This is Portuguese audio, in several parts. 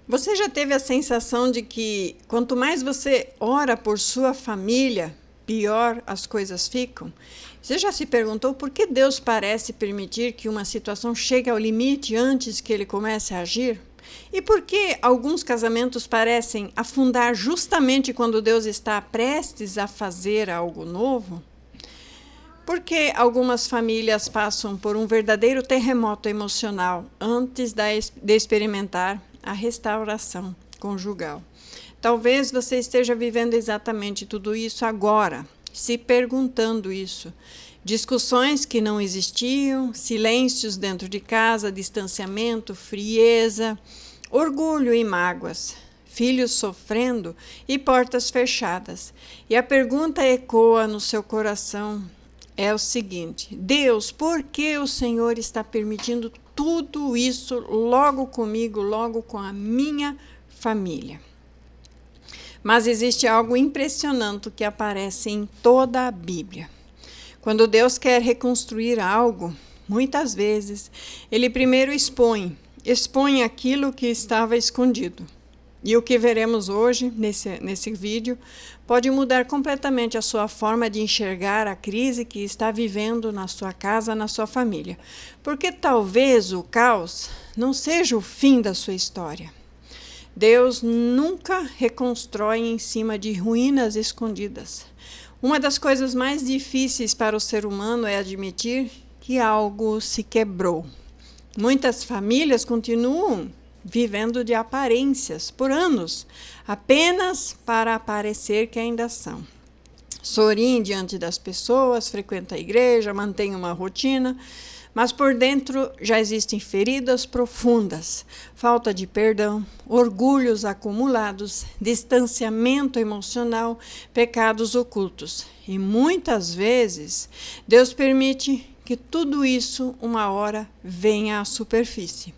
Você já teve a sensação de que quanto mais você ora por sua família, pior as coisas ficam? Você já se perguntou por que Deus parece permitir que uma situação chegue ao limite antes que ele comece a agir? E por que alguns casamentos parecem afundar justamente quando Deus está prestes a fazer algo novo? Por que algumas famílias passam por um verdadeiro terremoto emocional antes de experimentar a restauração conjugal? Talvez você esteja vivendo exatamente tudo isso agora, se perguntando isso. Discussões que não existiam, silêncios dentro de casa, distanciamento, frieza, orgulho e mágoas, filhos sofrendo e portas fechadas. E a pergunta ecoa no seu coração. É o seguinte: Deus, por que o Senhor está permitindo tudo isso logo comigo, logo com a minha família? Mas existe algo impressionante que aparece em toda a Bíblia. Quando Deus quer reconstruir algo, muitas vezes, Ele primeiro expõe aquilo que estava escondido. E o que veremos hoje, nesse vídeo, pode mudar completamente a sua forma de enxergar a crise que está vivendo na sua casa, na sua família. Porque talvez o caos não seja o fim da sua história. Deus nunca reconstrói em cima de ruínas escondidas. Uma das coisas mais difíceis para o ser humano é admitir que algo se quebrou. Muitas famílias continuam vivendo de aparências por anos, apenas para parecer que ainda são. Sorriem diante das pessoas, frequenta a igreja, mantém uma rotina, mas por dentro já existem feridas profundas, falta de perdão, orgulhos acumulados, distanciamento emocional, pecados ocultos. E muitas vezes Deus permite que tudo isso, uma hora, venha à superfície.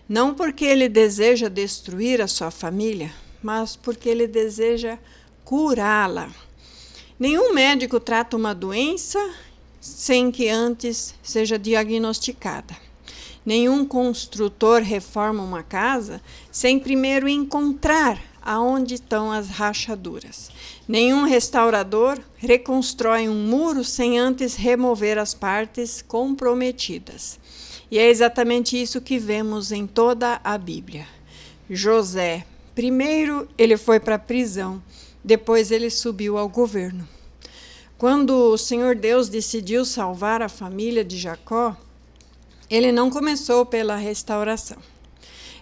Não porque Ele deseja destruir a sua família, mas porque Ele deseja curá-la. Nenhum médico trata uma doença sem que antes seja diagnosticada. Nenhum construtor reforma uma casa sem primeiro encontrar aonde estão as rachaduras. Nenhum restaurador reconstrói um muro sem antes remover as partes comprometidas. E é exatamente isso que vemos em toda a Bíblia. José, primeiro ele foi para a prisão, depois ele subiu ao governo. Quando o Senhor Deus decidiu salvar a família de Jacó, ele não começou pela restauração.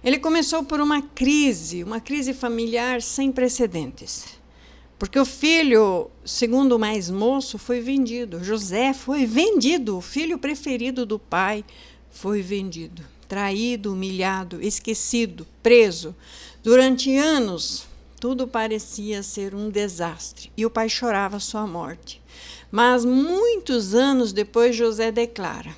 Ele começou por uma crise familiar sem precedentes. Porque o filho, segundo o mais moço, foi vendido. José foi vendido, o filho preferido do pai, foi vendido, traído, humilhado, esquecido, preso. Durante anos, tudo parecia ser um desastre e o pai chorava sua morte. Mas muitos anos depois, José declara: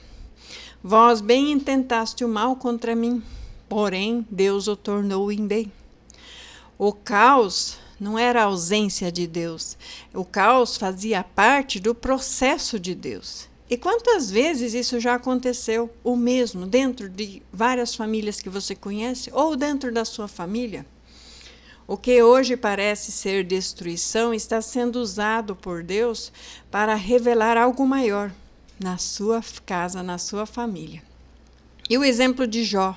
Vós bem intentaste o mal contra mim, porém Deus o tornou em bem. O caos não era a ausência de Deus, o caos fazia parte do processo de Deus. E quantas vezes isso já aconteceu, o mesmo, dentro de várias famílias que você conhece, ou dentro da sua família? O que hoje parece ser destruição está sendo usado por Deus para revelar algo maior na sua casa, na sua família. E o exemplo de Jó.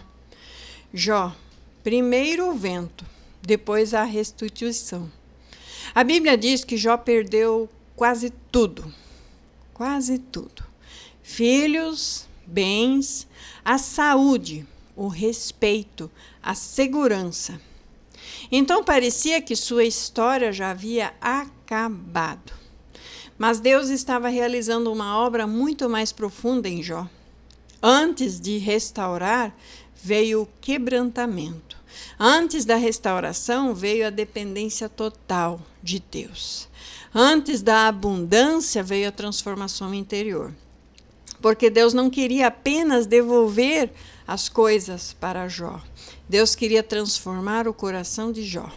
Jó, primeiro o vento, depois a restituição. A Bíblia diz que Jó perdeu quase tudo. Quase tudo. Filhos, bens, a saúde, o respeito, a segurança. Então parecia que sua história já havia acabado. Mas Deus estava realizando uma obra muito mais profunda em Jó. Antes de restaurar, veio o quebrantamento. Antes da restauração, veio a dependência total de Deus. Antes da abundância, veio a transformação interior. Porque Deus não queria apenas devolver as coisas para Jó. Deus queria transformar o coração de Jó.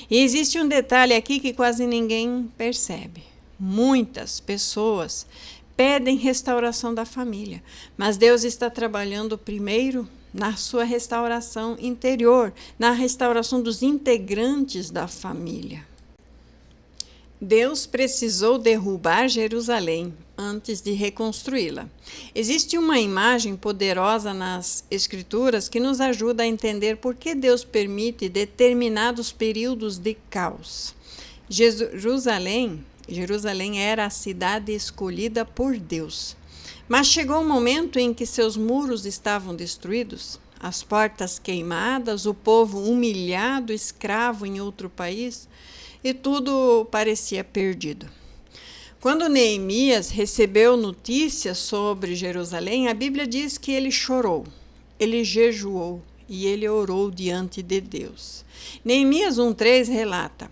E existe um detalhe aqui que quase ninguém percebe. Muitas pessoas pedem restauração da família, mas Deus está trabalhando primeiro na sua restauração interior, na restauração dos integrantes da família. Deus precisou derrubar Jerusalém antes de reconstruí-la. Existe uma imagem poderosa nas Escrituras que nos ajuda a entender por que Deus permite determinados períodos de caos. Jerusalém era a cidade escolhida por Deus. Mas chegou um momento em que seus muros estavam destruídos, as portas queimadas, o povo humilhado, escravo em outro país, e tudo parecia perdido. Quando Neemias recebeu notícias sobre Jerusalém, a Bíblia diz que ele chorou, ele jejuou e ele orou diante de Deus. Neemias 1:3 relata: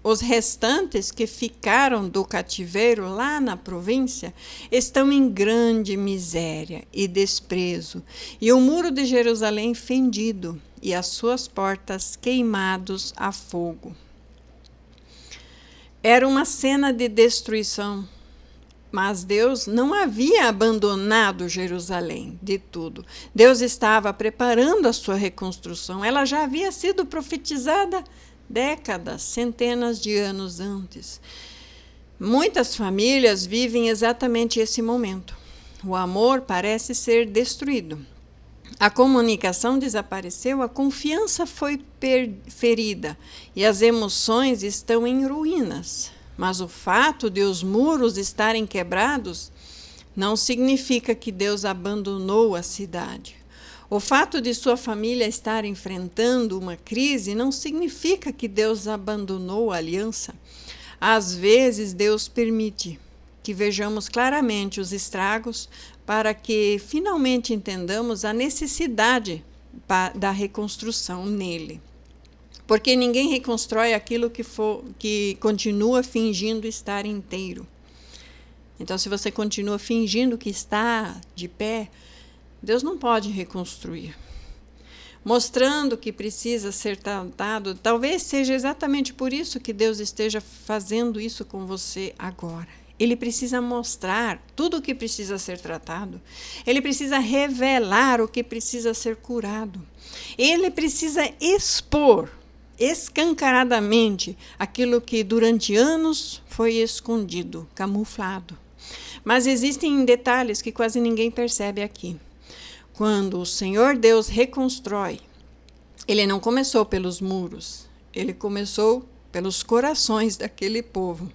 os restantes que ficaram do cativeiro lá na província estão em grande miséria e desprezo, e o muro de Jerusalém fendido, e as suas portas queimados a fogo. Era uma cena de destruição, mas Deus não havia abandonado Jerusalém de tudo. Deus estava preparando a sua reconstrução. Ela já havia sido profetizada décadas, centenas de anos antes. Muitas famílias vivem exatamente esse momento. O amor parece ser destruído. A comunicação desapareceu, a confiança foi ferida e as emoções estão em ruínas. Mas o fato de os muros estarem quebrados não significa que Deus abandonou a cidade. O fato de sua família estar enfrentando uma crise não significa que Deus abandonou a aliança. Às vezes, Deus permite que vejamos claramente os estragos para que finalmente entendamos a necessidade da reconstrução nele. Porque ninguém reconstrói aquilo que continua fingindo estar inteiro. Então, se você continua fingindo que está de pé, Deus não pode reconstruir. Mostrando que precisa ser tratado, talvez seja exatamente por isso que Deus esteja fazendo isso com você agora. Ele precisa mostrar tudo o que precisa ser tratado. Ele precisa revelar o que precisa ser curado. Ele precisa expor escancaradamente aquilo que durante anos foi escondido, camuflado. Mas existem detalhes que quase ninguém percebe aqui. Quando o Senhor Deus reconstrói, Ele não começou pelos muros, Ele começou pelos corações daquele povo.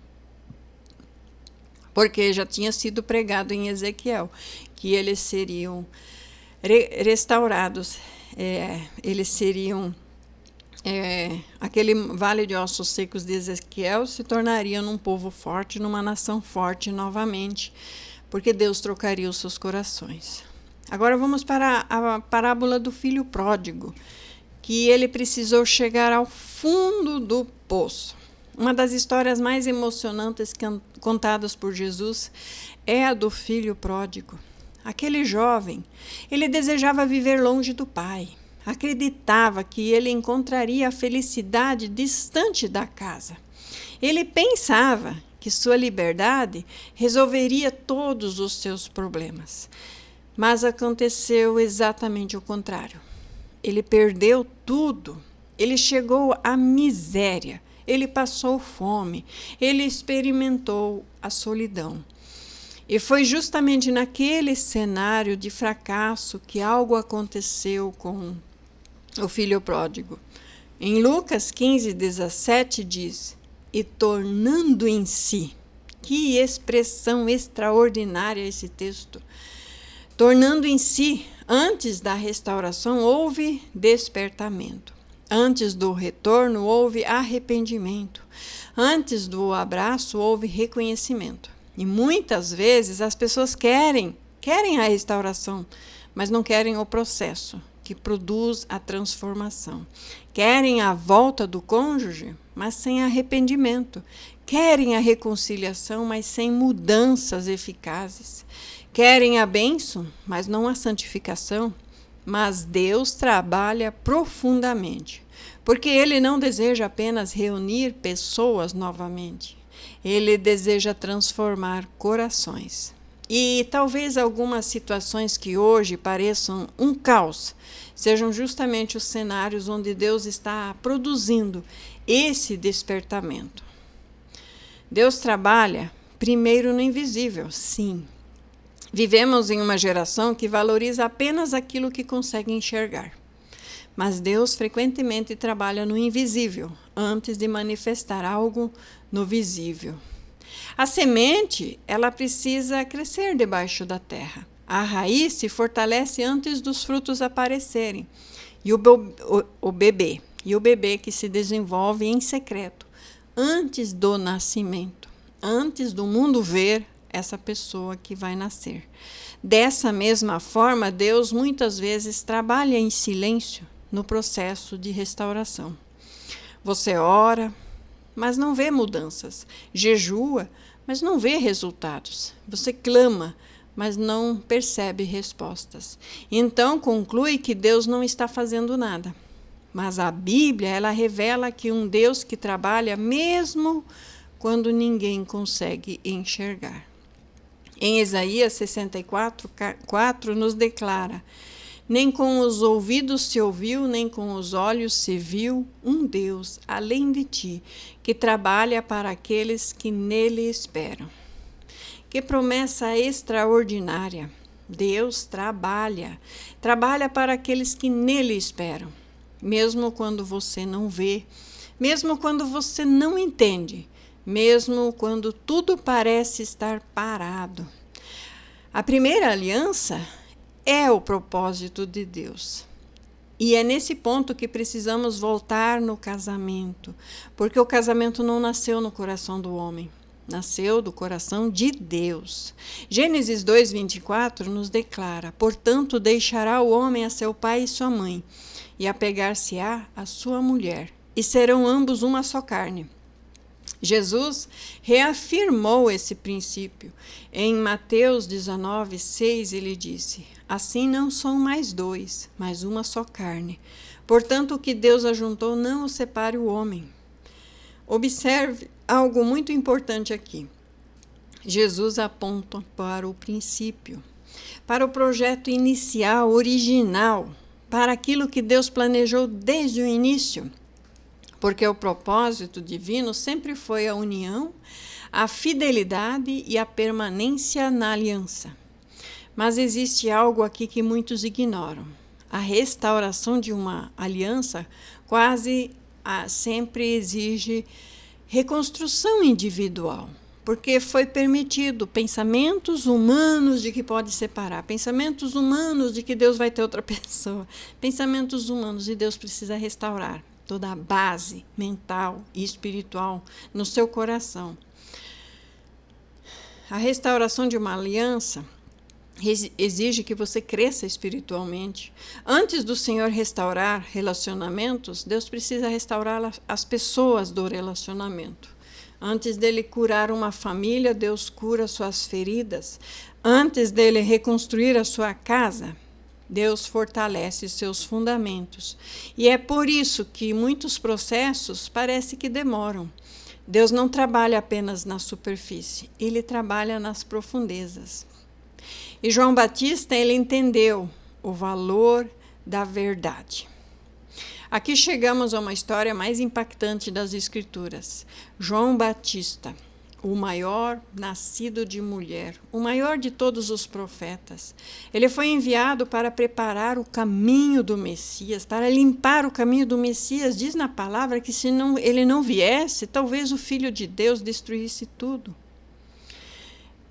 Porque já tinha sido pregado em Ezequiel que eles seriam restaurados, eles seriam, aquele vale de ossos secos de Ezequiel se tornaria num povo forte, numa nação forte novamente, porque Deus trocaria os seus corações. Agora vamos para a parábola do filho pródigo, que ele precisou chegar ao fundo do poço. Uma das histórias mais emocionantes contadas por Jesus é a do filho pródigo. Aquele jovem, ele desejava viver longe do pai. Acreditava que ele encontraria a felicidade distante da casa. Ele pensava que sua liberdade resolveria todos os seus problemas. Mas aconteceu exatamente o contrário. Ele perdeu tudo. Ele chegou à miséria. Ele passou fome, ele experimentou a solidão. E foi justamente naquele cenário de fracasso que algo aconteceu com o filho pródigo. Em Lucas 15:17 diz: e tornando em si. Que expressão extraordinária esse texto. Tornando em si, antes da restauração houve despertamento. Antes do retorno, houve arrependimento. Antes do abraço, houve reconhecimento. E muitas vezes as pessoas querem a restauração, mas não querem o processo que produz a transformação. Querem a volta do cônjuge, mas sem arrependimento. Querem a reconciliação, mas sem mudanças eficazes. Querem a bênção, mas não a santificação. Mas Deus trabalha profundamente, porque Ele não deseja apenas reunir pessoas novamente. Ele deseja transformar corações. E talvez algumas situações que hoje pareçam um caos sejam justamente os cenários onde Deus está produzindo esse despertamento. Deus trabalha primeiro no invisível, sim. Vivemos em uma geração que valoriza apenas aquilo que consegue enxergar. Mas Deus frequentemente trabalha no invisível antes de manifestar algo no visível. A semente, ela precisa crescer debaixo da terra. A raiz se fortalece antes dos frutos aparecerem. E o bebê que se desenvolve em secreto, antes do nascimento, antes do mundo ver essa pessoa que vai nascer. Dessa mesma forma, Deus muitas vezes trabalha em silêncio no processo de restauração. Você ora, mas não vê mudanças. Jejua, mas não vê resultados. Você clama, mas não percebe respostas. Então conclui que Deus não está fazendo nada. Mas a Bíblia, ela revela que um Deus que trabalha mesmo quando ninguém consegue enxergar. Em Isaías 64:4 nos declara: nem com os ouvidos se ouviu, nem com os olhos se viu um Deus além de ti, que trabalha para aqueles que nele esperam. Que promessa extraordinária! Deus trabalha para aqueles que nele esperam, mesmo quando você não vê, mesmo quando você não entende, mesmo quando tudo parece estar parado. A primeira aliança é o propósito de Deus. E é nesse ponto que precisamos voltar no casamento, porque o casamento não nasceu no coração do homem, nasceu do coração de Deus. Gênesis 2:24 nos declara: portanto, deixará o homem a seu pai e sua mãe, e apegar-se-á à sua mulher, e serão ambos uma só carne. Jesus reafirmou esse princípio. Em Mateus 19:6, ele disse: assim não são mais dois, mas uma só carne. Portanto, o que Deus ajuntou, não o separe o homem. Observe algo muito importante aqui. Jesus aponta para o princípio, para o projeto inicial, original, para aquilo que Deus planejou desde o início. Porque o propósito divino sempre foi a união, a fidelidade e a permanência na aliança. Mas existe algo aqui que muitos ignoram. A restauração de uma aliança quase sempre exige reconstrução individual, porque foi permitido pensamentos humanos de que pode separar, pensamentos humanos de que Deus vai ter outra pessoa, pensamentos humanos e Deus precisa restaurar toda a base mental e espiritual no seu coração. A restauração de uma aliança exige que você cresça espiritualmente. Antes do Senhor restaurar relacionamentos, Deus precisa restaurar as pessoas do relacionamento. Antes dele curar uma família, Deus cura suas feridas. Antes dele reconstruir a sua casa, Deus fortalece seus fundamentos. E é por isso que muitos processos parece que demoram. Deus não trabalha apenas na superfície, ele trabalha nas profundezas. E João Batista, ele entendeu o valor da verdade. Aqui chegamos a uma história mais impactante das Escrituras. João Batista, o maior nascido de mulher, o maior de todos os profetas. Ele foi enviado para preparar o caminho do Messias, para limpar o caminho do Messias. Diz na palavra que se ele não viesse, talvez o Filho de Deus destruísse tudo.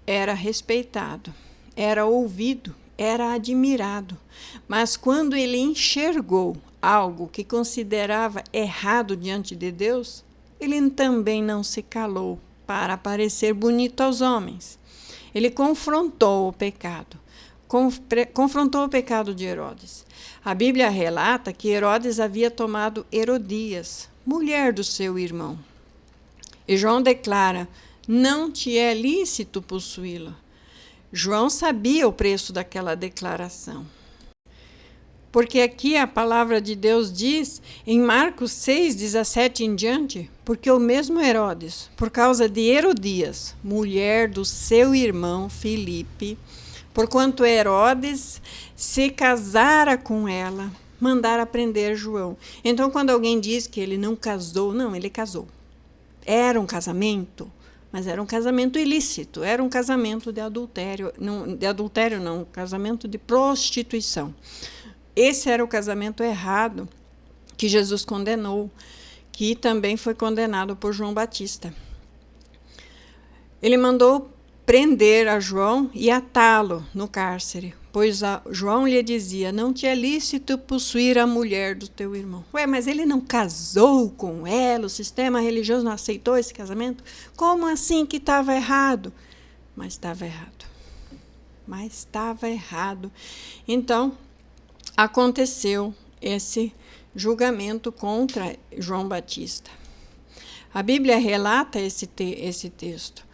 Era respeitado, era ouvido, era admirado. Mas quando ele enxergou algo que considerava errado diante de Deus, ele também não se calou para parecer bonito aos homens. Ele confrontou o pecado. Confrontou o pecado de Herodes. A Bíblia relata que Herodes havia tomado Herodias, mulher do seu irmão. E João declara: não te é lícito possuí-la. João sabia o preço daquela declaração. Porque aqui a palavra de Deus diz, em Marcos 6, 17 em diante, porque o mesmo Herodes, por causa de Herodias, mulher do seu irmão Filipe, porquanto Herodes se casara com ela, mandara prender João. Então, quando alguém diz que ele não casou, não, ele casou. Era um casamento, mas era um casamento ilícito, era um casamento de adultério, não, casamento de prostituição. Esse era o casamento errado que Jesus condenou, que também foi condenado por João Batista. Ele mandou prender a João e atá-lo no cárcere, pois João lhe dizia, não te é lícito possuir a mulher do teu irmão. Ué, mas ele não casou com ela, o sistema religioso não aceitou esse casamento? Como assim que estava errado? Mas estava errado. Então, aconteceu esse julgamento contra João Batista. A Bíblia relata esse texto.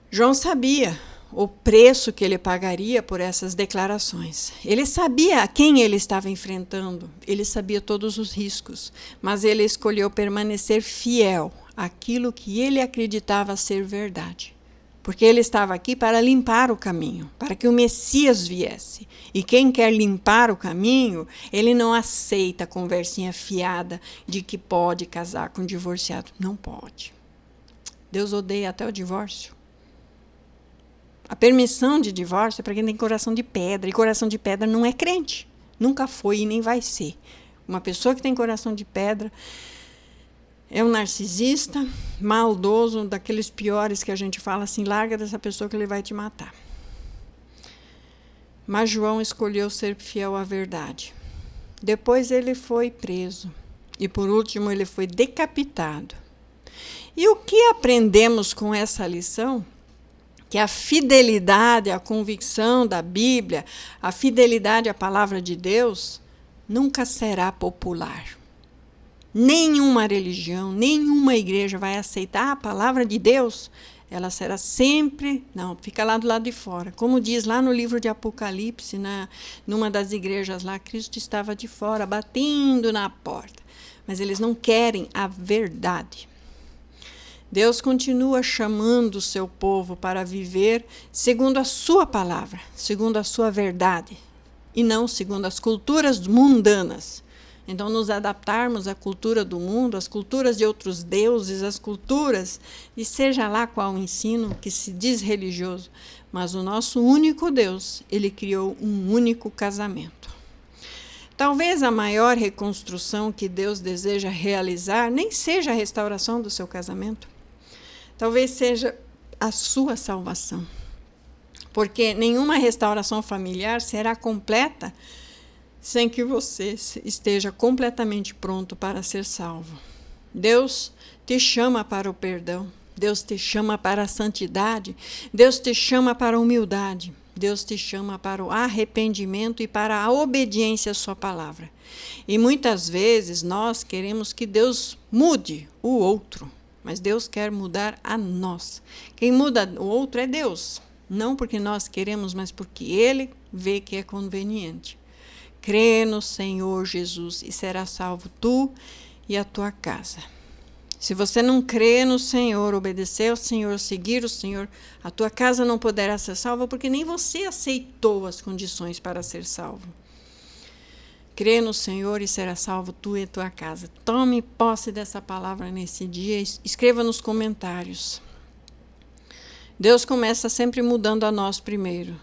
João sabia o preço que ele pagaria por essas declarações. Ele sabia a quem ele estava enfrentando, ele sabia todos os riscos, mas ele escolheu permanecer fiel àquilo que ele acreditava ser verdade. Porque ele estava aqui para limpar o caminho, para que o Messias viesse. E quem quer limpar o caminho, ele não aceita a conversinha fiada de que pode casar com um divorciado. Não pode. Deus odeia até o divórcio. A permissão de divórcio é para quem tem coração de pedra. E coração de pedra não é crente. Nunca foi e nem vai ser. Uma pessoa que tem coração de pedra é um narcisista, maldoso, daqueles piores que a gente fala assim, larga dessa pessoa que ele vai te matar. Mas João escolheu ser fiel à verdade. Depois ele foi preso. E por último ele foi decapitado. E o que aprendemos com essa lição? Que a fidelidade à convicção da Bíblia, a fidelidade à palavra de Deus, nunca será popular. Nenhuma religião, nenhuma igreja vai aceitar a palavra de Deus, ela será sempre, não, fica lá do lado de fora. Como diz lá no livro de Apocalipse, numa das igrejas lá, Cristo estava de fora, batendo na porta. Mas eles não querem a verdade. Deus continua chamando o seu povo para viver segundo a sua palavra, segundo a sua verdade, e não segundo as culturas mundanas. Então, nos adaptarmos à cultura do mundo, às culturas de outros deuses, às culturas, e seja lá qual o ensino que se diz religioso, mas o nosso único Deus, ele criou um único casamento. Talvez a maior reconstrução que Deus deseja realizar nem seja a restauração do seu casamento, talvez seja a sua salvação, porque nenhuma restauração familiar será completa sem que você esteja completamente pronto para ser salvo. Deus te chama para o perdão, Deus te chama para a santidade, Deus te chama para a humildade, Deus te chama para o arrependimento e para a obediência à sua palavra. E muitas vezes nós queremos que Deus mude o outro, mas Deus quer mudar a nós. Quem muda o outro é Deus, não porque nós queremos, mas porque Ele vê que é conveniente. Crê no Senhor Jesus e será salvo tu e a tua casa. Se você não crê no Senhor, obedecer ao Senhor, seguir o Senhor, a tua casa não poderá ser salva porque nem você aceitou as condições para ser salvo. Crê no Senhor e será salvo tu e a tua casa. Tome posse dessa palavra nesse dia, escreva nos comentários. Deus começa sempre mudando a nós primeiro.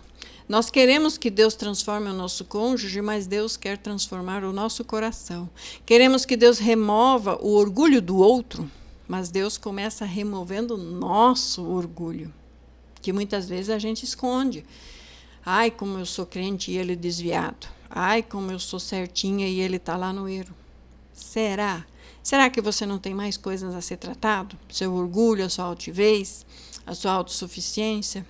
Nós queremos que Deus transforme o nosso cônjuge, mas Deus quer transformar o nosso coração. Queremos que Deus remova o orgulho do outro, mas Deus começa removendo o nosso orgulho, que muitas vezes a gente esconde. Ai, como eu sou crente e ele desviado. Ai, como eu sou certinha e ele está lá no erro. Será? Será que você não tem mais coisas a ser tratado? Seu orgulho, a sua altivez, a sua autossuficiência?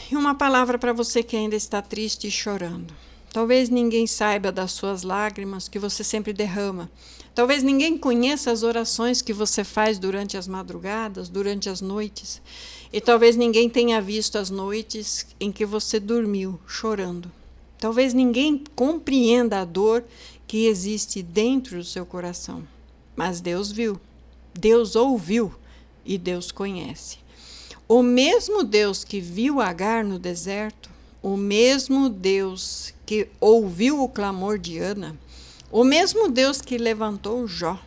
E uma palavra para você que ainda está triste e chorando. Talvez ninguém saiba das suas lágrimas que você sempre derrama. Talvez ninguém conheça as orações que você faz durante as madrugadas, durante as noites. E talvez ninguém tenha visto as noites em que você dormiu chorando. Talvez ninguém compreenda a dor que existe dentro do seu coração. Mas Deus viu, Deus ouviu e Deus conhece. O mesmo Deus que viu Agar no deserto, o mesmo Deus que ouviu o clamor de Ana, o mesmo Deus que levantou Jó,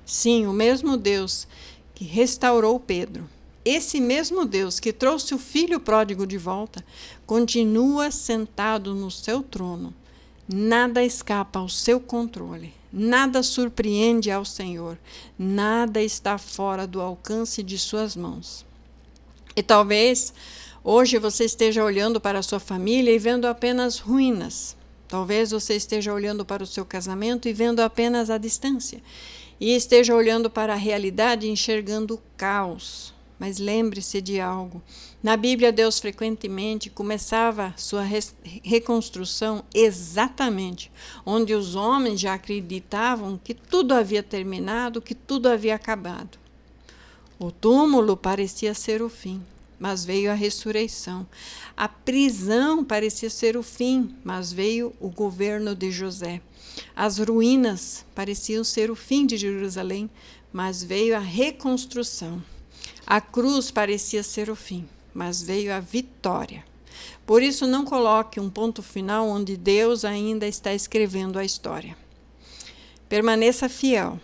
sim, o mesmo Deus que restaurou Pedro, esse mesmo Deus que trouxe o filho pródigo de volta, continua sentado no seu trono. Nada escapa ao seu controle, nada surpreende ao Senhor, nada está fora do alcance de suas mãos. E talvez hoje você esteja olhando para a sua família e vendo apenas ruínas. Talvez você esteja olhando para o seu casamento e vendo apenas a distância. E esteja olhando para a realidade e enxergando o caos. Mas lembre-se de algo. Na Bíblia, Deus frequentemente começava sua reconstrução exatamente onde os homens já acreditavam que tudo havia terminado, que tudo havia acabado. O túmulo parecia ser o fim, mas veio a ressurreição. A prisão parecia ser o fim, mas veio o governo de José. As ruínas pareciam ser o fim de Jerusalém, mas veio a reconstrução. A cruz parecia ser o fim, mas veio a vitória. Por isso, não coloque um ponto final onde Deus ainda está escrevendo a história. Permaneça fiel.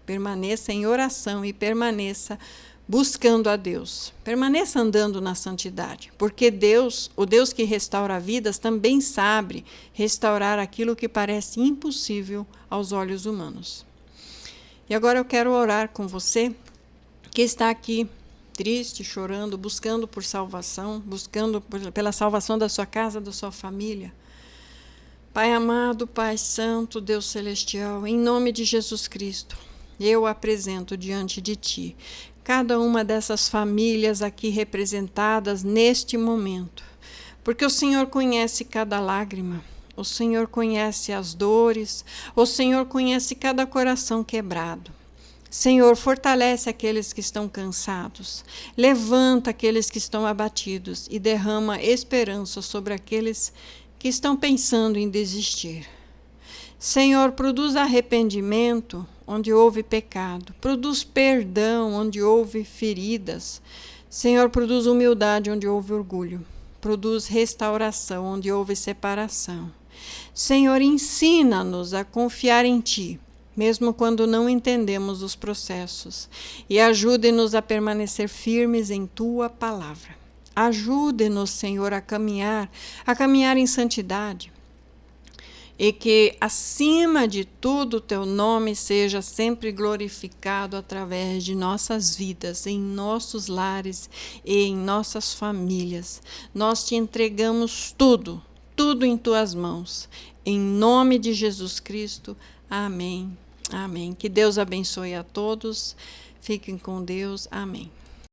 Permaneça em oração e permaneça buscando a Deus. Permaneça andando na santidade, porque Deus, o Deus que restaura vidas, também sabe restaurar aquilo que parece impossível aos olhos humanos. E agora eu quero orar com você que está aqui triste, chorando, buscando por salvação, buscando pela salvação da sua casa, da sua família. Pai amado, Pai santo, Deus celestial, em nome de Jesus Cristo, eu apresento diante de Ti cada uma dessas famílias aqui representadas neste momento, porque o Senhor conhece cada lágrima, o Senhor conhece as dores, o Senhor conhece cada coração quebrado. Senhor, fortalece aqueles que estão cansados, levanta aqueles que estão abatidos e derrama esperança sobre aqueles que estão pensando em desistir. Senhor, produz arrependimento onde houve pecado, produz perdão onde houve feridas. Senhor, produz humildade onde houve orgulho, produz restauração onde houve separação. Senhor, ensina-nos a confiar em Ti, mesmo quando não entendemos os processos, e ajude-nos a permanecer firmes em Tua palavra. Ajude-nos, Senhor, a caminhar em santidade, e que, acima de tudo, o Teu nome seja sempre glorificado através de nossas vidas, em nossos lares e em nossas famílias. Nós Te entregamos tudo em Tuas mãos. Em nome de Jesus Cristo. Amém. Amém. Que Deus abençoe a todos. Fiquem com Deus. Amém.